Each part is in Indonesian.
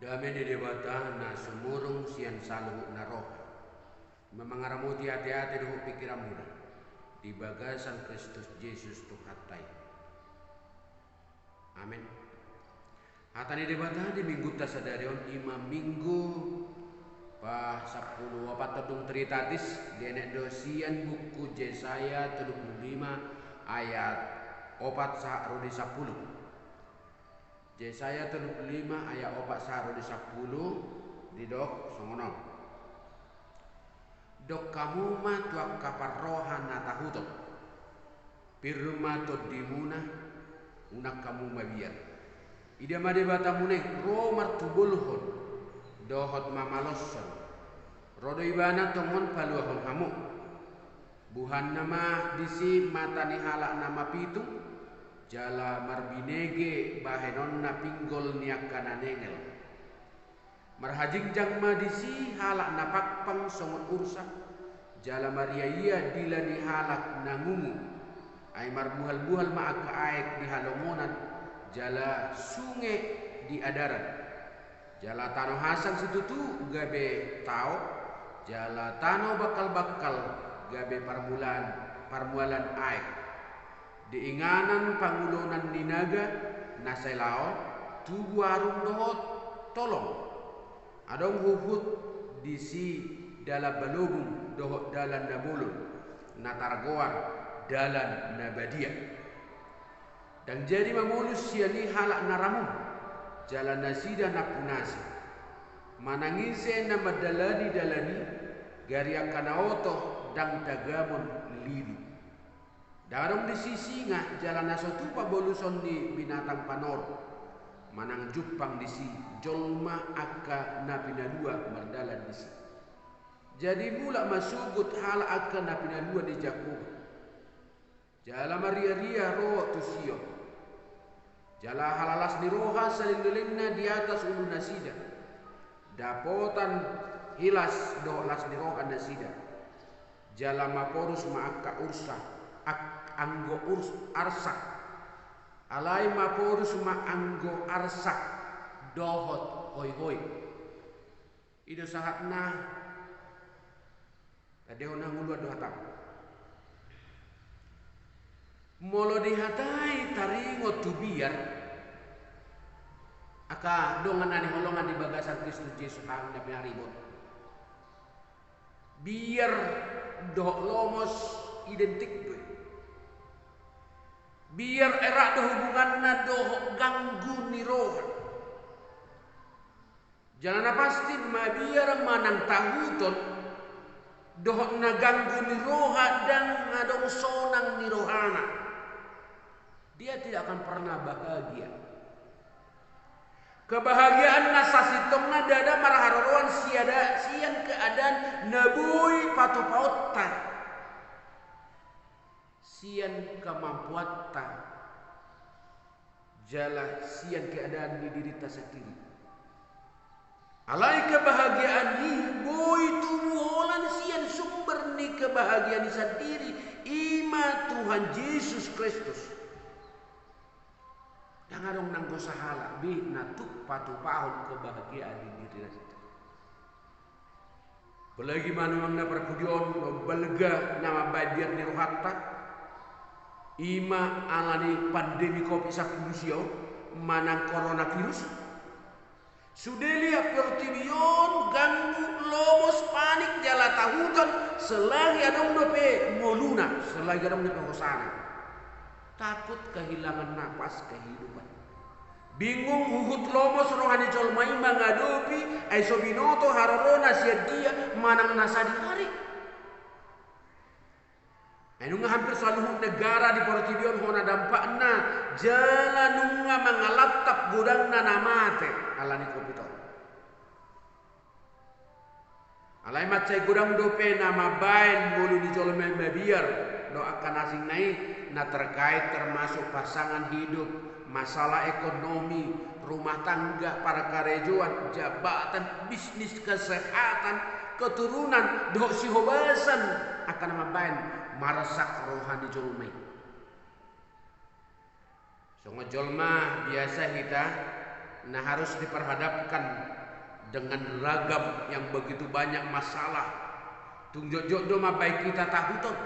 Dame di debata na sumurung sian salu na roha. Memangaramuti hati-hati doh pikiran muda. Di bagasan Kristus Yesus Tuhatai. Amin. Hatani debata di minggu tasadarion imam minggu pa 10 apa tedung teritatis di enek dosian buku Yesaya 35 ayat 4 sahar di 10. Yesaya 35 ayat 4 sahar di 10 di dok songono. Dok kamu ma tuak kapar rohan na tahuto. Pirma to dimuna unak kamu mabiar. Ida made batamune romar tubulhon dohot mamalosson. Rodo ibana tongon paluahon hamu. Buhan nama disi matani halak nama pitu. Jala marbinege bahenon na pinggol niakana nengel. Marhajing jangma disi halak napakpang songot ursa. Jala mariaya dilani halak nangumu. Ay marbuhal-buhal maaka aek di halongonan. Jala sungai di adaran. Jala tano hasan situtu gabe tau. Jala tano bakal-bakal gabe parmualan aek. Diinganan pangulonan ninaga naselao tugu arung dohot tolong. Adong huhut disi dalam balubung dohot dalan nabulun natargoan dalan nabadia. Dan jadi mamulus siani halak naramun jalan nasida napunasi. Manangise nama dalani garia kanaoto dang dagamon liri. Darong di sisi ngah jalan nasotu paboluson di binatang panor. Manang jupang di si jolma akka napina dua merdalan di si. Jadi mula masugut hal akka napina dua di Jakub. Jala maria-ria roh tusio. Jala halalas di roha saling-lilingna di atas ulu nasida. Dapotan hilas dohlas di roha nasida. Jala maporus maaka ursa. Anggo arsak alai maporus ma anggo arsak dohot hoi ido sahatna tadi ona ngulu do hatam molo dihatai taringo tubiar aka dongan ani holongan di bagasan Kristus Yesus hang na pinaribot biar doh lomos identik biar erak doh hubungan na doh ganggu ni roh. Jangan pasti ma biar manang tahuton doh na ganggu ni roha dan ngadong sonang ni rohana. Dia tidak akan pernah bahagia. Kebahagiaan nasasitong na dada maraharoan siada sian keadaan nabui patupautan. Sian kemampuan jala sian keadaan di diri ta sendiri. Alai kebahagiaan ni boy tumuholan sian sumber ni kebahagiaan sendiri ima Tuhan Yesus Kristus. Yang adong nang gosahala bi natuk patupahon kebahagiaan di diri sendiri. Belagi manung na perkudion belega nama badir ni rohatta. Ima alani pandemi COVID-19 manang coronavirus. Sudelia pertibion ganggu lomos panik jala tahutan selagi adong dope moluna selagi adong dope hosana. Takut kehilangan napas kehidupan. Bingung huhut lomos rohani jolmai mangadopi aiso binoto harorona siagia manang nasadi hari. Nunga hampir selalu negara di Portibion hona dampakna jalan nunga mengalatap gudangna namate alani kopito. Alai macai gudang dope nama bain mulu di jolme mabiar do akan asing naik na terkait termasuk pasangan hidup, masalah ekonomi, rumah tangga, para karejoan, jabatan, bisnis, kesehatan, keturunan, do sihobasan akan nama bain marasak rohani jolmai. Songo jolma biasa kita Nah harus diperhadapkan dengan ragam yang begitu banyak masalah. Tunjuk-juk do baik kita tahu tuh.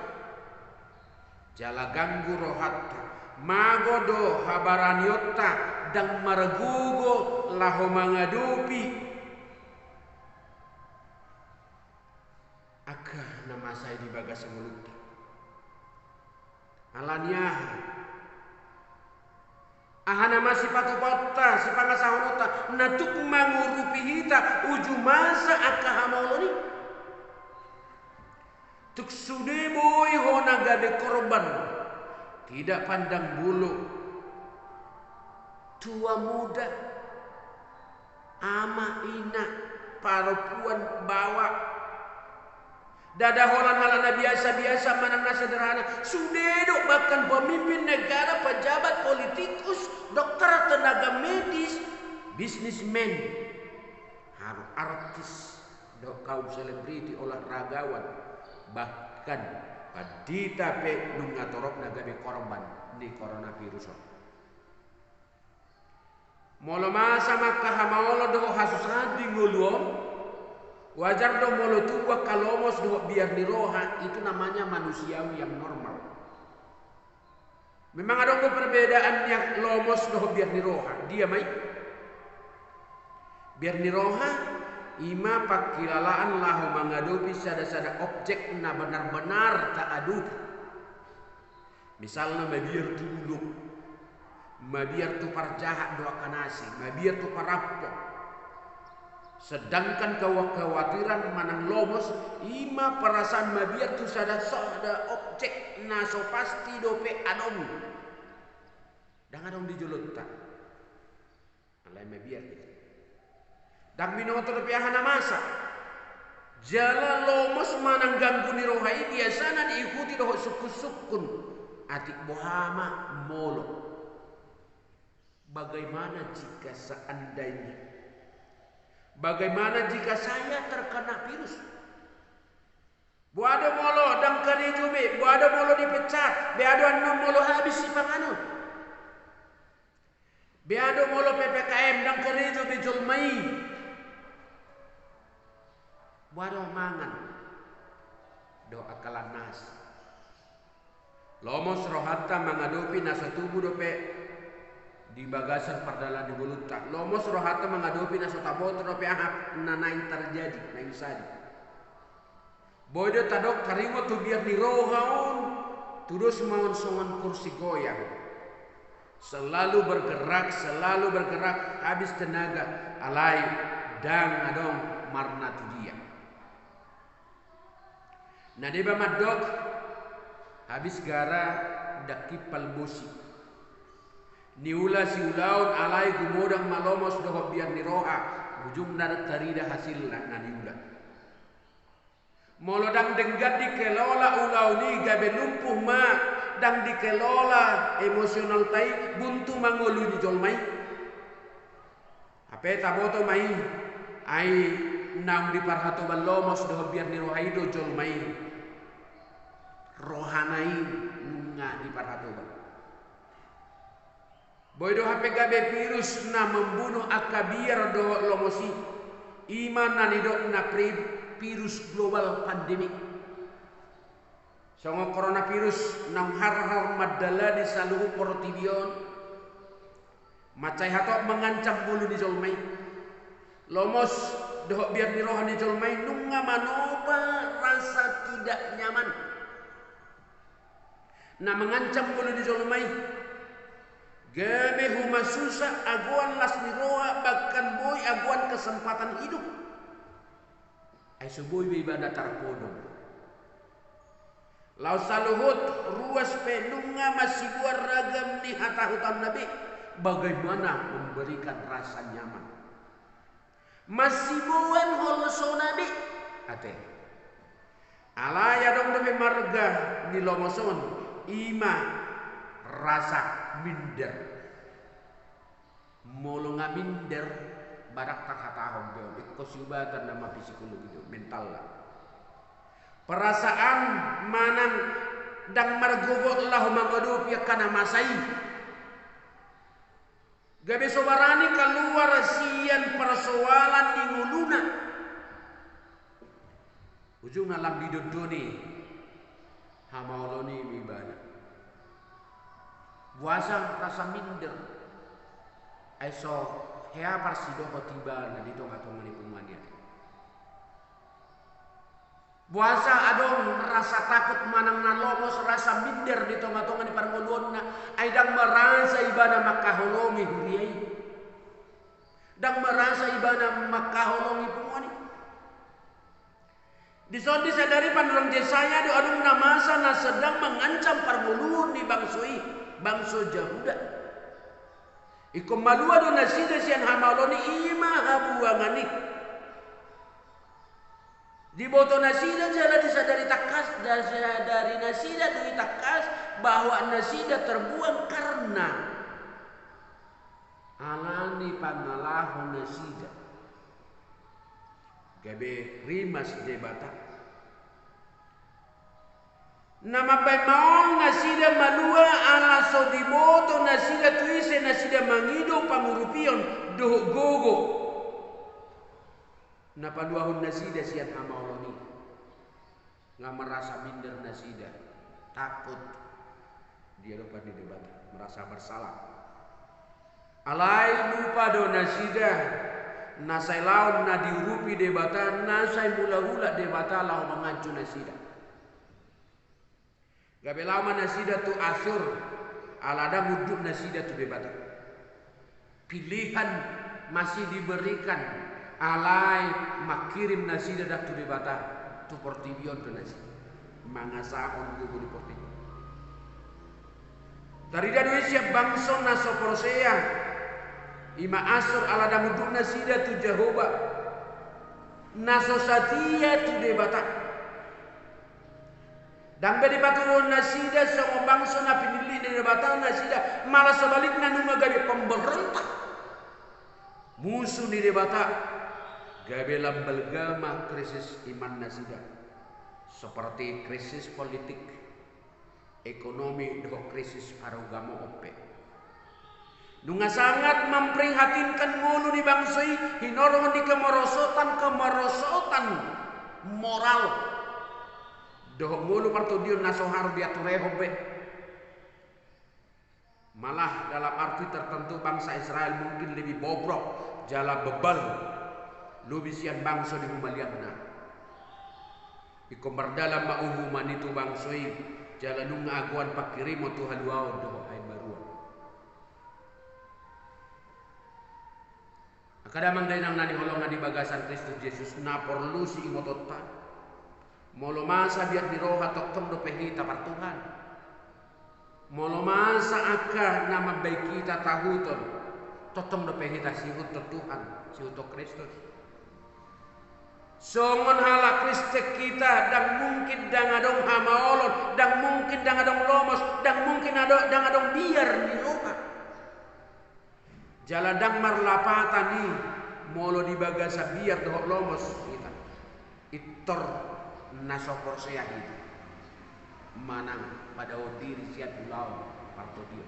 Jala ganggu rohat magodo habaraniota dan margugo laho mangadupi. Agah nama saya di bagas mulut. Alanya ahana masih patupata si pangasahonota natuk mangurupi hita uju masa akahamoloni tuk sude boy hona gabe korban tidak pandang bulu tua muda ama ina perempuan bawa dada holan-halana biasa-biasa manangna sederhana sudedok bahkan pemimpin negara, pejabat, politikus, dokter, tenaga medis, bisnismen, harus artis, dok kaum selebriti, olahragawan, bahkan padita pe nungatorok nagabe korban di coronavirus. Molo masa makah maolo do hasus hadi nguluom. Wajar dong molo tua kalomos do biar diroha itu namanya manusiawi yang normal. Memang ada perbedaan yang lomos do biar diroha. Dia mai biar diroha ima pakilalaan lahu mangadopi sada-sada objek na benar-benar tak adu. Misalnya mabiar tuluk, mabiar tu parjahat do akanasi, mabiar tu parapok. Sedangkan kekhawatiran manang lomos ima perasaan mabiar tu sada objek naso pasti dope adong dan adong dijulut tak alai mabiar gitu dan binoto dope ahana masa jala lomos manang ganggu ni rohai biasanya diikuti doh sukun-sukun atik bohama molo. Bagaimana jika seandainya bagaimana jika saya terkena virus? Buado molo dang kari jube, buado molo dipecat, beado anu molo habis si panganu. Beado molo PPKM dang kari jube julmai. Buado mangan. Do akalan nas. Lomos rohata mangadopi nasa tubuh dope di bagasan perdalan di mulut tak lomos rohata mengadopi naso tabot rope ahap nanain terjadi nain sadi bodo tadok karimo tu biar di rohaun terus maun songan kursi goyang selalu bergerak habis tenaga alai dan adong marna tu dia nah deba madok habis gara dakipal bosi niula si ulaun alai gumodang malomos doho biar niroha ujung nadat tarida hasil na niula molodang denggat dikelola ulau ni gabe lumpuh ma dang dikelola emosional tai buntu mangolu ni jolmai ape taboto mai ai nang di parhato balomos doho biar niroha ido jolmai rohanai nunga di parhato bal boydo hape gabe virus na membunuh akabir do lomosi iman na nidok na virus global pandemik songo coronavirus nang har madala di saluhu porotibion macai hatok mengancam bulu di jolmai lomos doh biar di rohani jolmai nunga manoba rasa tidak nyaman na mengancam bulu di jolmai gabe huma susah aguan las niroa bahkan boy aguan kesempatan hidup ai subuh ibadah tarpodo lau saluhut ruas penunga masih buat ragam ni hata hutan nabi bagaimana memberikan rasa nyaman masih buan holso nabi ate alaya dong demi marga ni lomoson ima rasa minder molo ngaminder badak tak hatahom be kosubatan nama psikologi mental lah perasaan manang dang margogo Allah mangodup ya kana masai Gabe sobarani keluar sian persoalan di nguluna. Ujung alam didodoni hamauloni bibana. Buasa rasa minder. Aiso hea parsido tiba na dito nga tong manipungannya. Buasa adong rasa takut manang nalomos rasa minder dito nga tong ni parngulon na ay dang merasa ibana makaholomi huriyay. Dang merasa ibana makaholomi pungani. Disodi sadari panurang Yesaya do adong namasa na sedang mengancam parngulon ni bangso Yahuda. Iko malua do nasida sian hamaloni ima habuangani. Di boto nasida jala disadari takas dari nasida dui takas bahwa nasida terbuang karena alani pangalahon nasida. Gabe rimas debata. Nama baik maong nasida malua ala sodiboto nasida tuise nasida mangido pangurupion doh gogo. Napaduahun nasida sian hamauloni. Nggak merasa minder nasida. Takut. Dia lupa di debat. Merasa bersalah. Alai lupa do nasida. Nasai laun na diurupi debata. Nasai mula-hula debata lau mengacu nasida. Gabe lama nasida tu asur. Alada muduk nasida tu debata. Pilihan masih diberikan. Alai makirim nasida dak tu debata tu portibion tu nasi mangasahon gugu di portibion dari dadu siap bangso naso prosea ima asur ala damuduk nasida tu Jehovah naso satia tu debata dan bedi paturun nasida songo bangso na pinili di debata nasida malah sebaliknya nunga gabe pemberontak musuh di debata. Gabe lambal gama krisis iman nasida seperti krisis politik, ekonomi, doh krisis arugamo ope. Nunga sangat memprihatinkan ngulu di bangsoi hinorong di kemerosotan moral. Doh ngulu partudion nasohar diature hobe. Malah dalam arti tertentu bangsa Israel mungkin lebih bobrok, jala bebal. Lubisian bangso di humalianna. Iko berdalam mauhuman itu bangsoi jalanung aguan pakirimo Tuhan wao doh ay baruan. Akadamang dainang nani holongan di bagasan Kristus Yesus na perlu si ingotota. Molo masa biar diroha toktom do pehita par Tuhan. Molo masa aka nama baik kita tahuton toktom do pehita sihut to Tuhan, sihut to Kristus. Songon hala Kristek kita dan mungkin dang adong hamaolon dan mungkin dang adong lomos dan mungkin dang adong biar di roha. Jaladang marlapatan ni molo di bagasa biar doh lomos kita. Itor nasopor saya kita. Manang pada diri siat ulau parto dia.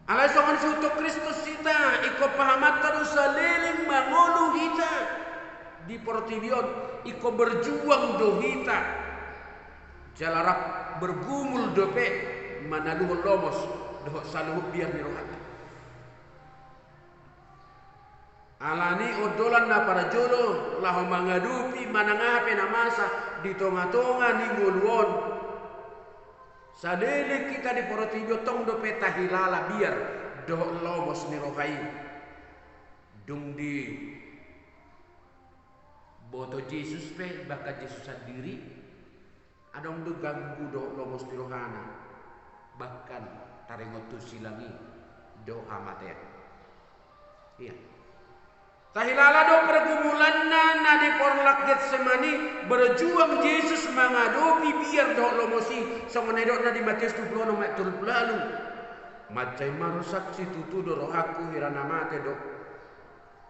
Alai songan suto Kristus kita iko pahamat terus saliling mangolu kita di portibion iko berjuang do kita jalarak bergumul dope manaluh lomos doh saluh biar nirohat alani odolan na para jolo laho mangadupi manangape na masa di tonga-tonga ni ngulwon. Sadele kita di porotibio tong do peta hilala biar do lomos ni rohai dung di boto Yesus pe baka Yesus sendiri adong do ganggu do lomos ni rohana bahkan tarengotu silangi do amate iya tahilala do pergumulan na di porlak Getsemani berjuang Yesus mengadopi biar do lomosi songonai do na di Matius 26 ayat 30 lalu macai marusak si tutu do rohaku hirana mate do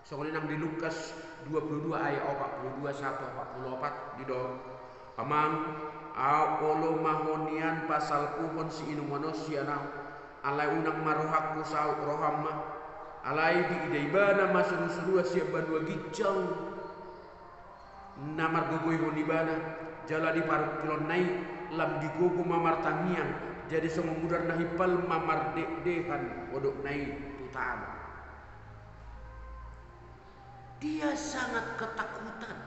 songonai nang di Lukas 22 ayat 42 1 44 di do amang olo mahonian pasal puhon si inu manusia na alai unang marohak ku sauk rohamma alai di idaibana masuru-surua siap banua gicang namar gogoi honibana jala di paruk pilon naik lam di gogo mamar tangiang jadi semua mudar nahipal mamar dehan odok naik tutan. Dia sangat ketakutan.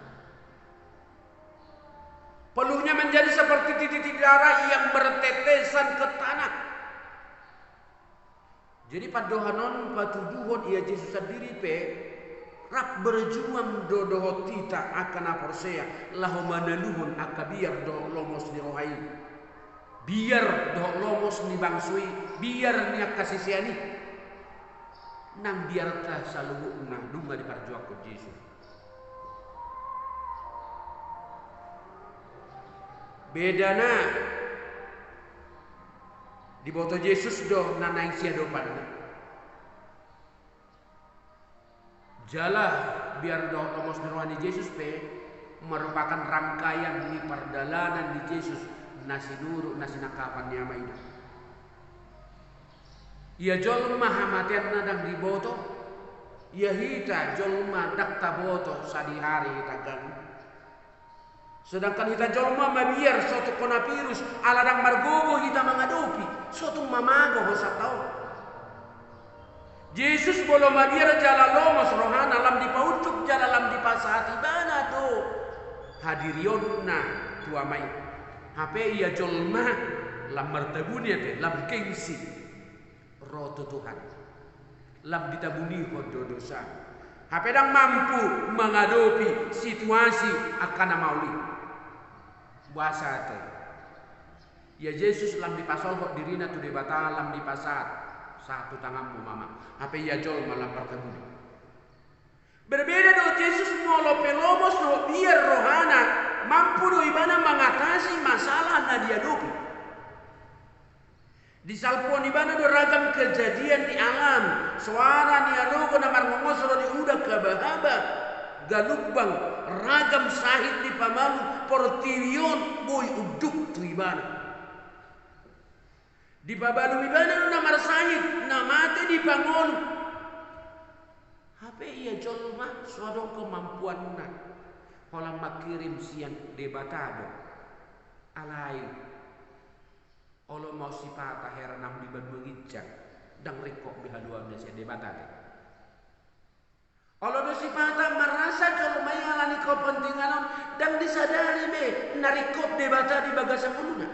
Peluhnya menjadi seperti titik darah yang bertetesan ke tanah. Jadi padohanon patuduhon ia Yesus sendiri pe rak berjuang dodoh tita akan aporsea lahomanaluhon akabiar do lomos ni rohai. Biar do lomos ni bangsui, biar ni kasisiani. Nang biarkah selalu nang dunga diperjuang ke Yesus. Bedana di boto Yesus do nanaing sia dopan. Jala biar do lomos rohani Yesus pe merupakan rangkaian di perjalanan di Yesus nasi nuru nasi nakapan nyama itu. Ia jolma hamatian nadang di boto, ia hita jolma dakta boto sadi hari tagang. Sedangkan kita jolma mabiar suatu konapirus aladang margogo kita mengadopi suatu mamago hosatau. Yesus bolo mabiar jala lomos rohana lam dipaucuk jala lam dipasati bana do hadirionna tua mai. Hape ia jolma lam martabunia te lam gengsi roto Tuhan lam ditabuni hodo dosa. Hape dang mampu mengadopi situasi akan mauli. Buasa te. Ya Yesus lam dipasol kok dirina tu debata lam dipasat satu tanganmu mama. Hape ya jol malam perkebuni. Berbeda do Yesus molo pelomos no biar rohana mampu do ibana mengatasi masalah na diadopi. Di salpon ibana do ragam kejadian di alam. Suara ni alogo namar ngomosro di udah kabahaba. Galubang ragam sahid di pamalu portirion boy uduk tu ibana. Di babalu ibana namar sahid namate di pangonu. Hape ia jolma sodong kemampuan na. Holang makirim siang debatado. Alai. Olo mau sipata heranam di badu ngicak. Dang rekok bihaduan siang debatado. Olo do sipata merasa jolma yang alani kepentingan dan disadari be narikop debata di bagasa muluna.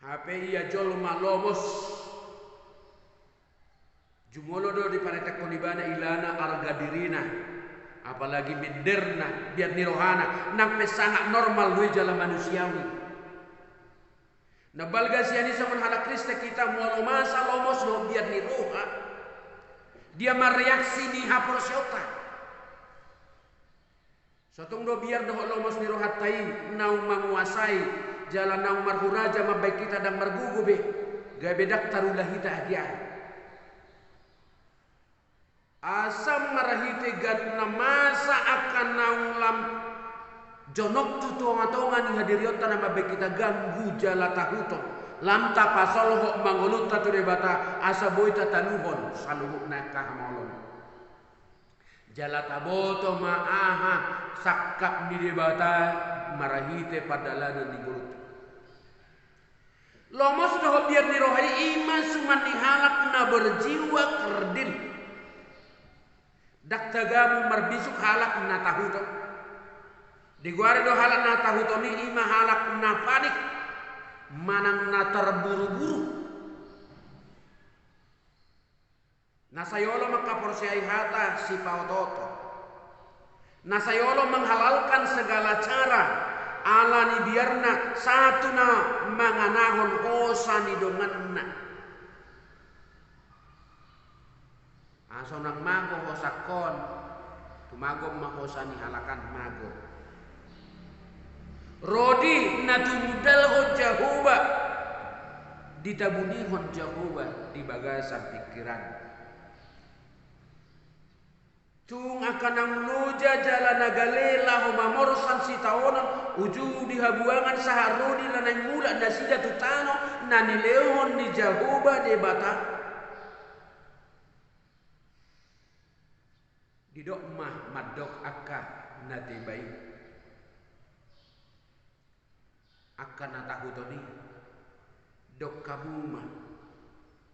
HP ia jolma lomos. Jumolo do di panetek konibana ilana arga dirina. Apalagi miderna biar nirohana nampe sangat normal lui jalan manusiawi. Nah balga siani sama hala Krista kita mualo masa lomos do biar niroha. Dia mereaksi ni haporsyota. Sotung do biar do lomos niroha tai nau menguasai jalan nau marhuraja mabaik kita dan margugu be. Gabe daktarulah hita dia. Asam marahite gatna masa akan naulam jonok tu tonga-tonga ni hadiriota nama baik kita ganggu jala tahuto lam tapasol hok mangolut tatu debata asa boy tatanuhon saluhuk nakah molon jala taboto maaha sakap di debata marahite padalana di gulut lomos doh biar dirohai ima suman dihalak na berjiwa kerdil dak tagamu marbisuk halak na tahuto di guare do halak na tahuto ni ima halak na panik manang na terburu-buru nasayolo makaporsiai hata si pautoto nasayolo menghalalkan segala cara ala ni biarna satu na manganahon hosa ni donganna asonang mago hosakon tumagom mahosa ni halakan mago Rodi natumudal ho Jehovah ditabuni hon Jehovah di bagasan pikiran. Tung akan ang loja jala nagalela ho mamorsan si taonan uju di habuangan saharodi lanay mula na sida tutano na nilehon ni Jehovah de bata didok mah madok akka natibay akka natahutoni dok kabuma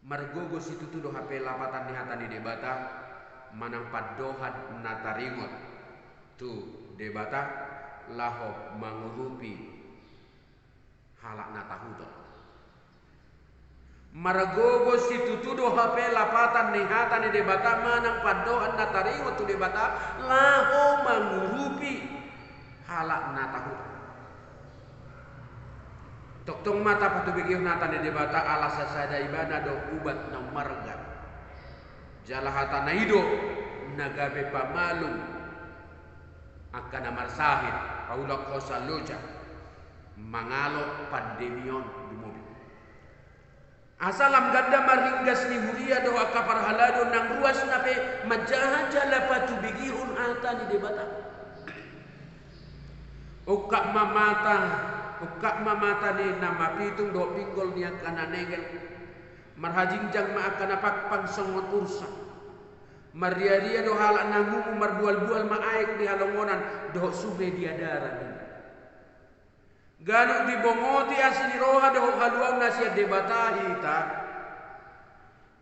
margogo situ tudo hape lapatan ni hatani de bata manang padohat nataringot tu debata laho mangurupi halak natahuto maragogo situ tudo hape lapatan nihata ni debata manang padohat nataringot tu debata laho mangurupi halak natahuto toktong mata patu bigih nata ni debata ala sasada ibana do ubat na marga jalahata naido nagabe pamalum akan amar sahid paulak kosa loja mangalo pandemion di mobil asalam ganda maringgas ni huria do akapar halado nang ruas nape majaha jala patu bigihun ata ni debata ukak mamata ni nama pitung do pinggol ni akan anegel marhajingjang maakan apakpang songot ursa maria do halak nangumu marbual-bual maaik di halongonan do sube dia daran ganuk di bongoti asini roha do haluang nasiat debatahi ta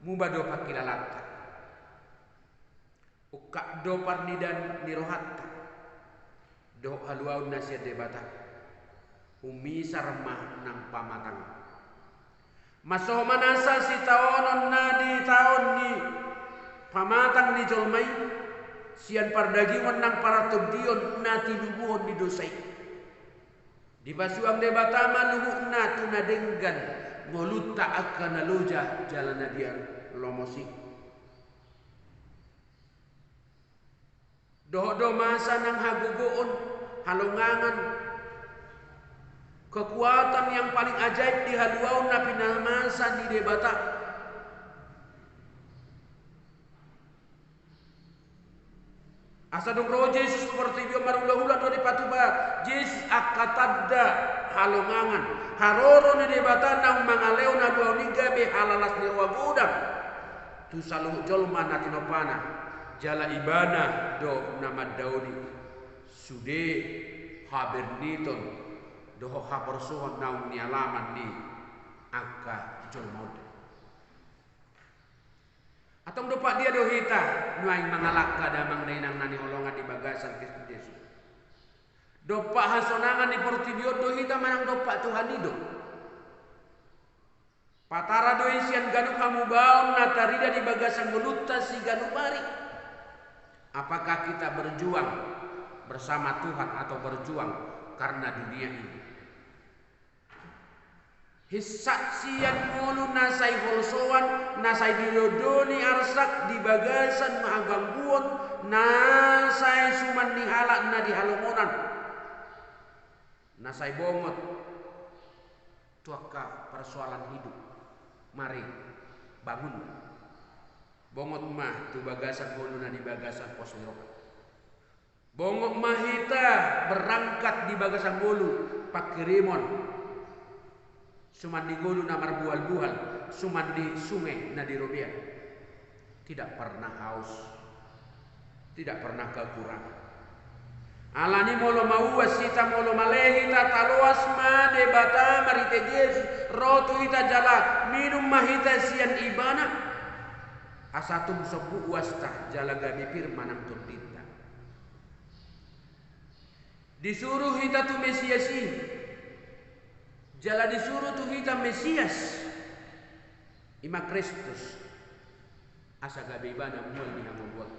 mubado pakilalata ukak do parnidan ni rohatta do haluang nasiat debata umi sarmah nang pamatang masoh manasa si taonon nadi taon ni pamatang ni jolmai sian pardagingon nang para tobdion nati nubuhon ni dosai di basuang debatama nubuh natu nadenggan ngolutta akan naloja jalan nadian lomosi doho masa nang hagugoon halongangan kekuatan yang paling ajaib di haluau napi namasa di debata asa dong roh Yesus seperti dia marulah-ulah dari patuba Yesus akatadda halongangan haroro ni debata nang mangaleo na dua niga be halalas ni wagudam tu saluh jolma natinopana jala ibana do nama Daudi sude haberniton doho haporsohon naung ni alaman ni akka jolmode atong dopak dia dohita nuai mangalak kadamang dainang nani holongan di bagasan Kristus Yesus dopak hasonangan di portibio dohita manang dopak Tuhan hidup patara doi sian ganuk hamu baum natarida di bagasan melutta si ganuk bari apakah kita berjuang bersama Tuhan atau berjuang karena dunia ini hisaksian mulu nasai holsoan nasai dilodoni arsak di bagasan maagangguon nasai suman ni halak na di halomonan nasai bongot tuaka persoalan hidup mari bangun bongot mah tu bagasan hulu na di bagasan pos miroka bongot mahita berangkat di bagasan bolu pakirimon suman di golu namar bual-bual suman di sungai na di Robia tidak pernah haus tidak pernah kekurangan alani molo mauas sita molo malehita taloas ma de bata marite Yesus rotu ita jala minum mahita sian ibana asatum sobu wasta jala gamipir manam turdita disuruh hita tu Mesias ini jala disuruh tu hita Mesias ima Kristus asa gabe ibana mual ni hambuat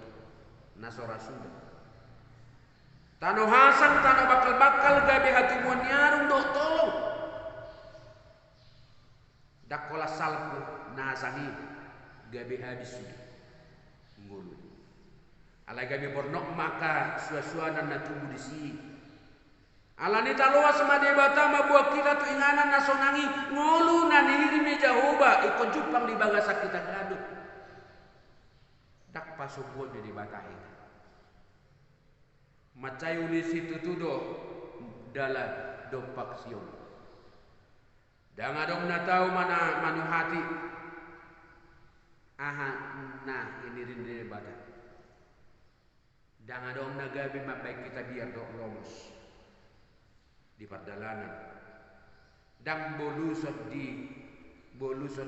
nasora sudah tano hasang tano bakal gabe hatimuan nyarung do tolong dakola salku nasangi gabe habis sudah ngulu ala gabe bornok maka suasuana na tubuh di sini alani taloa sama debata mabuak kita tu inganan nasonangi ngolu na nihiri ni Jehovah ikon jupang di bagasa kita gadut dak pasubuan di debata ini macai ulisi tutudo dalam dopak sion. Danga dong na tahu mana manu hati. Aha, nah ini rindri bata. Danga dong na gabi mabaik kita biar dok lomos di perdalanan. Dan boluson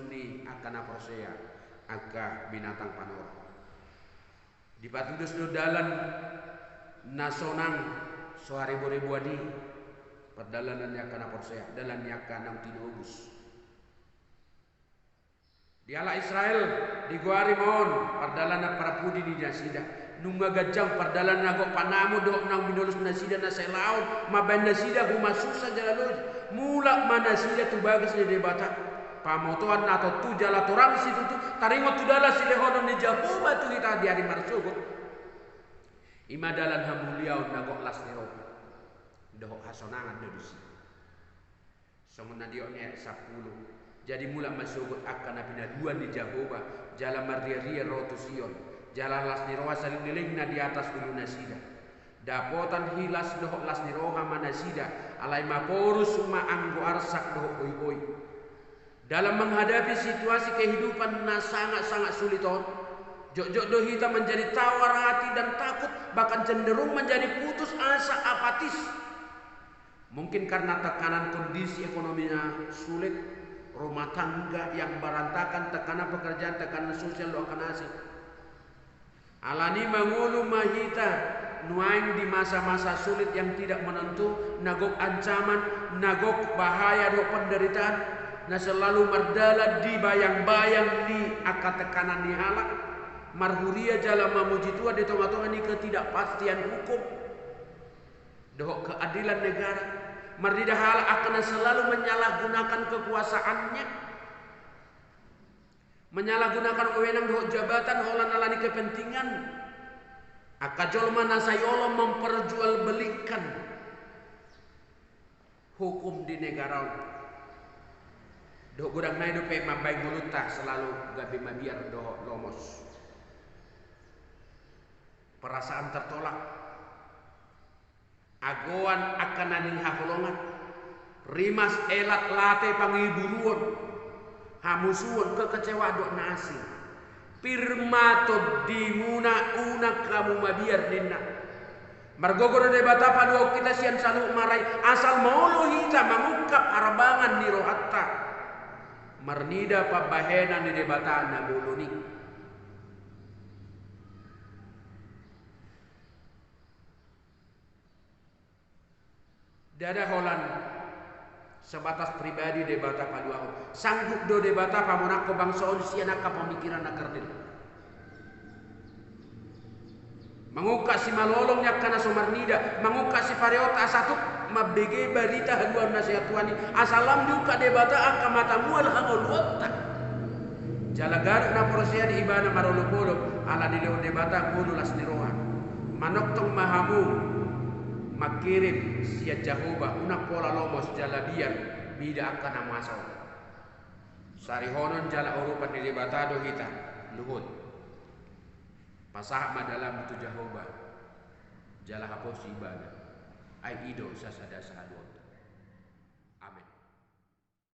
di akan aposea aga binatang panor. Di patudus do dalan nasonang sohari ribu-ribuani perdalanan yang akan aposea dalan yang akan tinobus. Diala Israel di Guari mohon perdalanan para pudi di nasida nunga gajang perdalanan agok panamu do nang binolus nasida nasai laut maban nasida guma susah jalalus mula manasida tu bagas di debata pamotoan atau tu jala torang situ tu tarimo tu dala silehonon ni Jehovah tu kita di hari marsugo ima dalan hamuliau nagok las niro doh hasonangan dodusi somona dioknya 10 jadi mula masugut akan apina dua di Jehovah jalan mardia-ria rotu Sion jalan las niroa saling dilingna di atas ulu nasida dapotan hilas doh las niroha manasida alai maporus suma anggo arsak doh oi-oi dalam menghadapi situasi kehidupan na sangat-sangat sulit jok-jok doh kita menjadi tawar hati dan takut bahkan cenderung menjadi putus asa apatis mungkin karena tekanan kondisi ekonominya sulit rumah tangga yang berantakan tekanan pekerjaan tekanan sosial lo akan asik alani mangulu mahita nuaing di masa-masa sulit yang tidak menentu nagok ancaman nagok bahaya do penderitaan na selalu merdala di bayang-bayang di akan tekanan di halak marhuria jala mamuji tua di tengah-tengah ni ketidakpastian hukum doh keadilan negara merdida halak akan selalu menyalahgunakan kekuasaannya menyalahgunakan wewenang doh jabatan holan alani kepentingan akajolma nasayolo memperjualbelikan hukum di negara doh gudang nai do pe mambai mulutah selalu gabi mabiar doh lomos perasaan tertolak agoan akan naning haholongan rimas elat late pangiburuan hamusuan kekecewa dok nasi pirmato dimuna una kamu mabiar dinna margogoro de batapa do kita sian salu marai asal maulu hita mengungkap arbangan ni rohatta marnida pabahena ni debatana boloni dada holan sebatas pribadi debata paduaho sanggup do debata pamonako bangsa sianaka pemikiran nakerdil mengukak si malolongnya kana somarnida mengukak si pareota satu mabege barita haduan nasihat tuani asalam duka debata angka matamu alhamul watta jalagar na prosia di ibana marolopolo ala dileo debata kudu las nirohan manoktong mahamu makirim sia Jehovah una pola lomos jala biar bida akan amasau sarihonon jala urupan di batado kita luhut pasah madalam itu Jehovah jala hapus ibadah ai ido sasada sadon